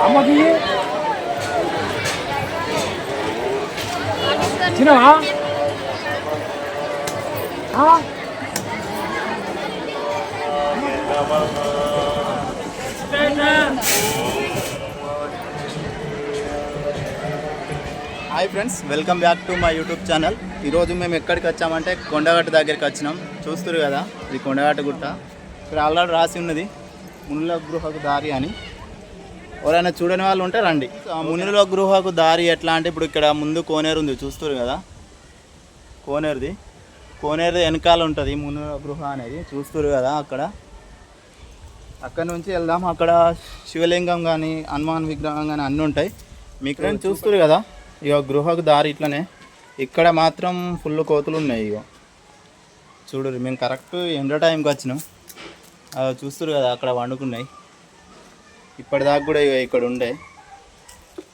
అమ్మకి చిన్నవా hi friends, welcome back to my YouTube channel. ఈరోజు మేము ఎక్కడికి వచ్చామంటే కొండగట్టు దగ్గరికి వచ్చినాం. చూస్తున్నారు కదా, ఇది కొండగట్టు గుట్ట. ఇక్కడ ఆల్రెడీ రాసి ఉన్నది మునుల గృహకు దారి అని. ఎవరైనా చూడని వాళ్ళు ఉంటే రండి. మునుల గృహకు దారి ఎట్లా అంటే, ఇప్పుడు ఇక్కడ ముందు కోనేరు ఉంది, చూస్తున్నారు కదా. కోనేరుది వెనకాల ఉంటుంది మునుల గృహ అనేది, చూస్తున్నారు కదా. అక్కడ నుంచి వెళ్దాం. అక్కడ శివలింగం కానీ హనుమాన్ విగ్రహం కానీ అన్నీ ఉంటాయి. మీకు నేను చూస్తున్నారు కదా, ఇక గృహకు దారి ఇట్లనే. ఇక్కడ మాత్రం ఫుల్ కోతులు ఉన్నాయి. ఇక చూడరు, మేము కరెక్ట్ ఎండ టైంకి వచ్చినాం. చూస్తున్నారు కదా, అక్కడ వండుకున్నాయి. ఇప్పటిదాకా కూడా ఇక్కడ ఉండే,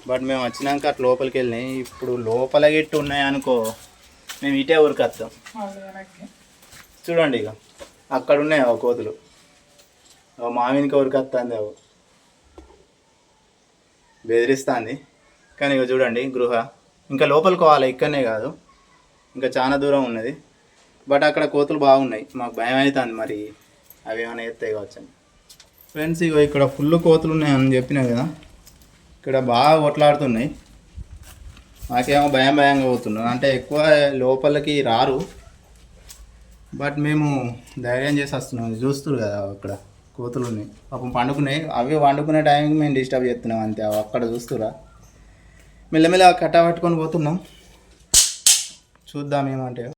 బట్ మేము వచ్చినాక అట్లా లోపలికి వెళ్ళినాయి. ఇప్పుడు లోపల గిట్టు ఉన్నాయి అనుకో, మేము ఇటే ఊరికి వస్తాం. చూడండి, ఇక అక్కడ ఉన్నాయి కోతులు. మామినికి ఊరికి వస్తుంది, బెదిరిస్తుంది. కానీ ఇక చూడండి, గృహ ఇంకా లోపలికి పోవాలి, ఇక్కడనే కాదు, ఇంకా చాలా దూరం ఉన్నది. బట్ అక్కడ కోతులు బాగున్నాయి, మాకు భయం అవుతుంది. మరి అవి ఏమైనా ఎత్తాయి కావచ్చు. ఫ్రెండ్స్, ఇక ఇక్కడ ఫుల్ కోతులు ఉన్నాయని చెప్పినా కదా, ఇక్కడ బాగా కొట్లాడుతున్నాయి. మాకేమో భయంగా పోతున్నాం, అంటే ఎక్కువ లోపలికి రారు. బట్ మేము ధైర్యం చేసి వస్తున్నాం. చూస్తున్నారు కదా, అక్కడ కోతులు ఉన్నాయి, పాపం పండుకున్నాయి. అవి వండుకునే టైంకి మేము డిస్టర్బ్ చేస్తున్నాం అంతే. అక్కడ చూస్తురా, మెల్లమెల్ల కట్ట పట్టుకొని పోతున్నాం. చూద్దాం ఏమంటే.